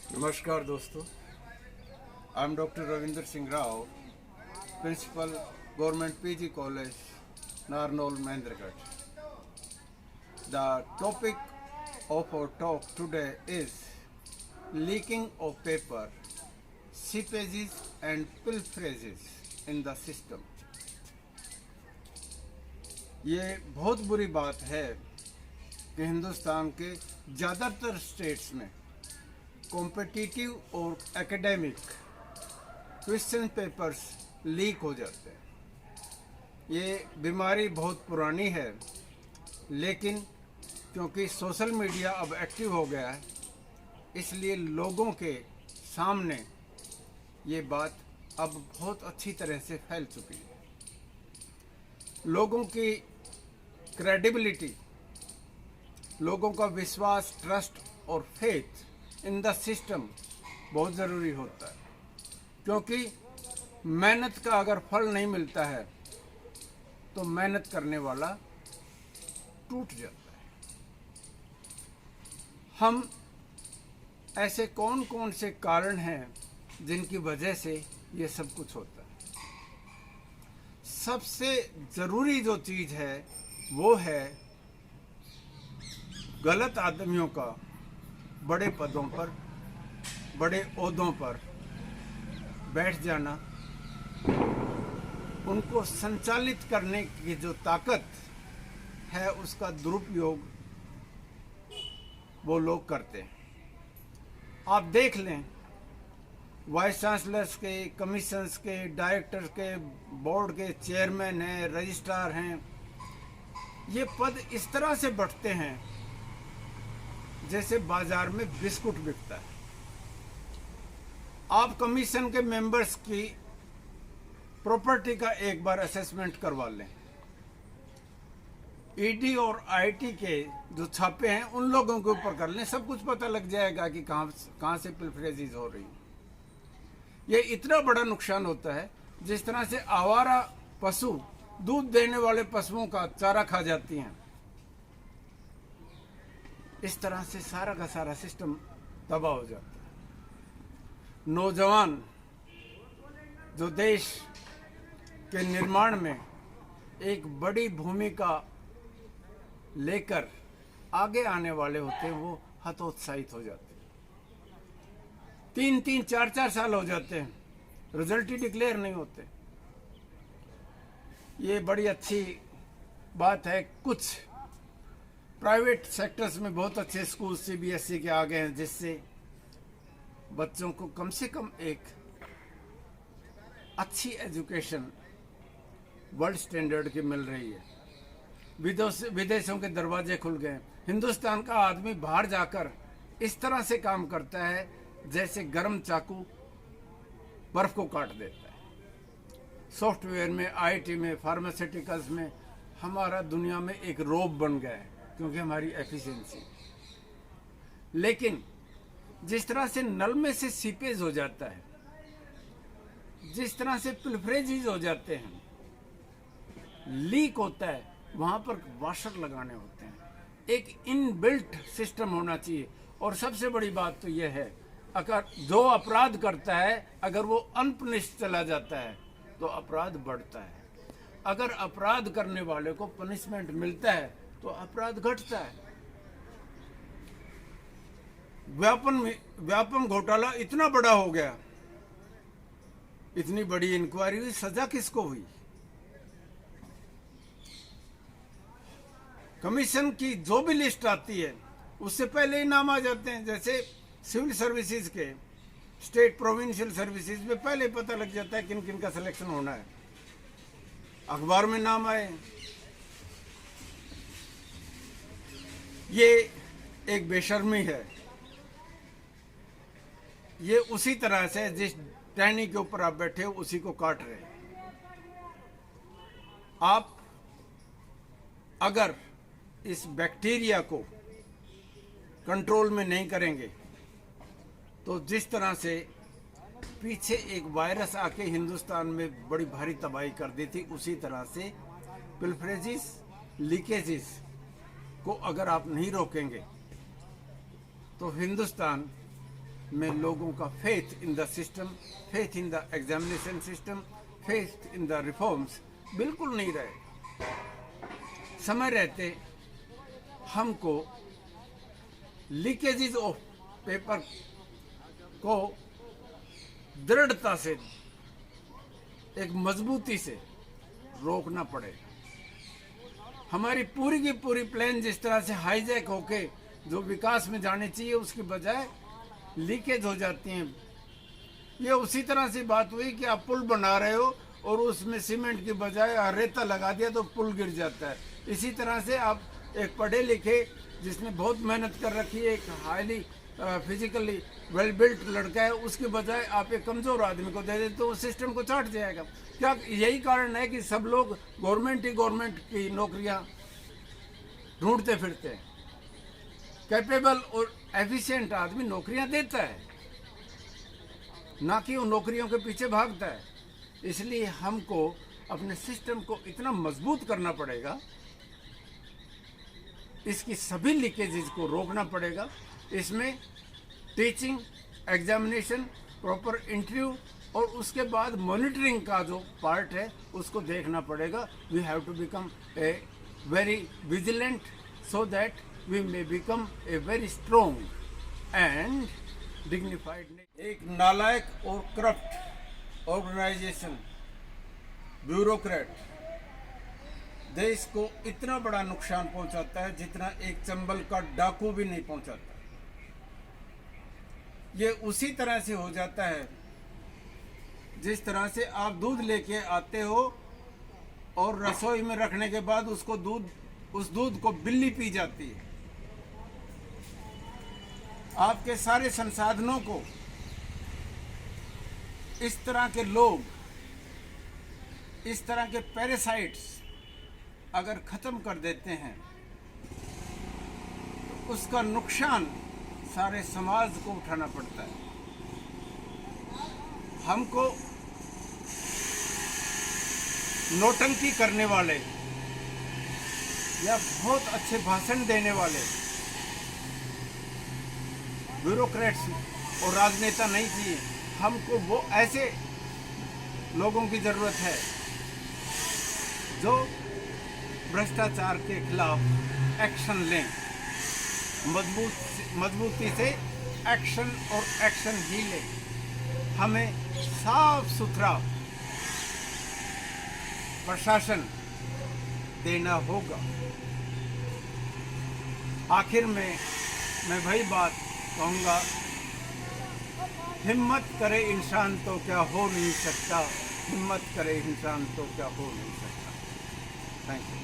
नमस्कार दोस्तों, I am doctor Ravinder Singh Rao, principal government PG college Narnaul Mahendragarh. The topic of our talk today is leaking of paper, seepages and pilferages in the system. ये बहुत बुरी बात है कि हिंदुस्तान के ज़्यादातर स्टेट्स में कॉम्पिटिटिव और एकेडमिक क्वेश्चन पेपर्स लीक हो जाते हैं. ये बीमारी बहुत पुरानी है, लेकिन क्योंकि सोशल मीडिया अब एक्टिव हो गया है, इसलिए लोगों के सामने ये बात अब बहुत अच्छी तरह से फैल चुकी है. लोगों की क्रेडिबिलिटी, लोगों का विश्वास, ट्रस्ट और फेथ इन द सिस्टम बहुत ज़रूरी होता है, क्योंकि मेहनत का अगर फल नहीं मिलता है तो मेहनत करने वाला टूट जाता है. हम ऐसे कौन कौन से कारण हैं जिनकी वजह से ये सब कुछ होता है. सबसे ज़रूरी जो चीज़ है वो है गलत आदमियों का बड़े पदों पर, बड़े ओहदों पर बैठ जाना. उनको संचालित करने की जो ताकत है उसका दुरुपयोग वो लोग करते हैं. आप देख लें, वाइस चांसलर्स के, कमीशंस के, डायरेक्टर्स के, बोर्ड के चेयरमैन हैं, रजिस्ट्रार हैं, ये पद इस तरह से बढ़ते हैं जैसे बाजार में बिस्कुट बिकता है. आप कमीशन के मेंबर्स की प्रॉपर्टी का एक बार असेसमेंट करवा लें. ईडी और आईटी के जो छापे हैं उन लोगों के ऊपर कर लें, सब कुछ पता लग जाएगा कि कहाँ से पिल्फरेजीज हो रही. ये इतना बड़ा नुकसान होता है. जिस तरह से आवारा पशु दूध देने वाले पशुओं का चारा खा जाती हैं, इस तरह से सारा का सारा सिस्टम तबाह हो जाता है. नौजवान जो देश के निर्माण में एक बड़ी भूमिका लेकर आगे आने वाले होते हैं, वो हतोत्साहित हो जाते हैं. 3-3, 4-4 साल हो जाते हैं, रिजल्ट ही डिक्लेयर नहीं होते. ये बड़ी अच्छी बात है. कुछ प्राइवेट सेक्टर्स में बहुत अच्छे स्कूल सीबीएसई के आ गए हैं, जिससे बच्चों को कम से कम एक अच्छी एजुकेशन वर्ल्ड स्टैंडर्ड की मिल रही है. विदेशों के दरवाजे खुल गए. हिंदुस्तान का आदमी बाहर जाकर इस तरह से काम करता है जैसे गर्म चाकू बर्फ को काट देता है. सॉफ्टवेयर में, आईटी में, फार्मास्यूटिकल्स में हमारा दुनिया में एक रोब बन गया है, क्योंकि हमारी एफिशिएंसी. लेकिन जिस तरह से नल में से सीपेज हो जाता है, जिस तरह से पिल्फरेजीज हो जाते हैं, लीक होता है, वहाँ पर वाशर लगाने होते हैं. एक इनबिल्ट सिस्टम होना चाहिए. और सबसे बड़ी बात तो यह है, अगर जो अपराध करता है अगर वो अनपनिश्ड चला जाता है तो अपराध बढ़ता है. अगर अपराध करने वाले को पनिशमेंट मिलता है तो अपराध घटता है. व्यापम घोटाला इतना बड़ा हो गया, इतनी बड़ी इंक्वायरी हुई, सजा किसको हुई? कमीशन की जो भी लिस्ट आती है उससे पहले ही नाम आ जाते हैं. जैसे सिविल सर्विसेज के, स्टेट प्रोविंशियल सर्विसेज में पहले पता लग जाता है किन किन का सिलेक्शन होना है, अखबार में नाम आए. ये एक बेशर्मी है. ये उसी तरह से जिस टहनी के ऊपर आप बैठे हो उसी को काट रहे हैं. आप अगर इस बैक्टीरिया को कंट्रोल में नहीं करेंगे तो जिस तरह से पीछे एक वायरस आके हिंदुस्तान में बड़ी भारी तबाही कर दी थी, उसी तरह से पिल्फरेजीज, लीकेजेस को अगर आप नहीं रोकेंगे तो हिंदुस्तान में लोगों का faith in the system, faith in the examination system, faith in the reforms बिल्कुल नहीं रहे। समय रहते हमको लीकेजेस ऑफ पेपर को दृढ़ता से, एक मजबूती से रोकना पड़ेगा। हमारी पूरी की पूरी प्लान जिस तरह से हाईजैक होके जो विकास में जाने चाहिए उसकी बजाय लीकेज हो जाती हैं। ये उसी तरह से बात हुई कि आप पुल बना रहे हो और उसमें सीमेंट की बजाय रेता लगा दिया तो पुल गिर जाता है। इसी तरह से आप एक पढ़े लिखे जिसने बहुत मेहनत कर रखी है, एक हाईली फिजिकली वेल बिल्ट लड़का है, उसके बजाय आप एक कमज़ोर आदमी को दे देते तो उस सिस्टम को चाट जाएगा। क्या यही कारण है कि सब लोग गवर्नमेंट की नौकरियां ढूंढते फिरते हैं? कैपेबल और एफिशिएंट आदमी नौकरियां देता है, ना कि उन नौकरियों के पीछे भागता है। इसलिए हमको अपने सिस्टम को इतना मजबूत करना पड़ेगा, इसकी सभी लीकेजेस को रोकना पड़ेगा। इसमें टीचिंग, एग्जामिनेशन, प्रॉपर इंटरव्यू और उसके बाद मॉनिटरिंग का जो पार्ट है उसको देखना पड़ेगा। We have to become a very vigilant so that we may become a very strong and dignified. एक नालायक और करप्ट ऑर्गेनाइजेशन, ब्यूरोक्रेट देश को इतना बड़ा नुकसान पहुंचाता है जितना एक चंबल का डाकू भी नहीं पहुंचाता। ये उसी तरह से हो जाता है जिस तरह से आप दूध लेके आते हो और रसोई में रखने के बाद उस दूध को बिल्ली पी जाती है। आपके सारे संसाधनों को इस तरह के लोग, इस तरह के पैरासाइट्स अगर खत्म कर देते हैं तो उसका नुकसान सारे समाज को उठाना पड़ता है। हमको नौटंकी करने वाले या बहुत अच्छे भाषण देने वाले ब्यूरोक्रेट्स और राजनेता नहीं चाहिए। हमको वो ऐसे लोगों की जरूरत है जो भ्रष्टाचार के खिलाफ एक्शन लें, मजबूती से एक्शन और एक्शन ही लें। हमें साफ सुथरा प्रशासन देना होगा। आखिर में मैं वही बात कहूँगा, हिम्मत करे इंसान तो क्या हो नहीं सकता, हिम्मत करे इंसान तो क्या हो नहीं सकता। Thank you.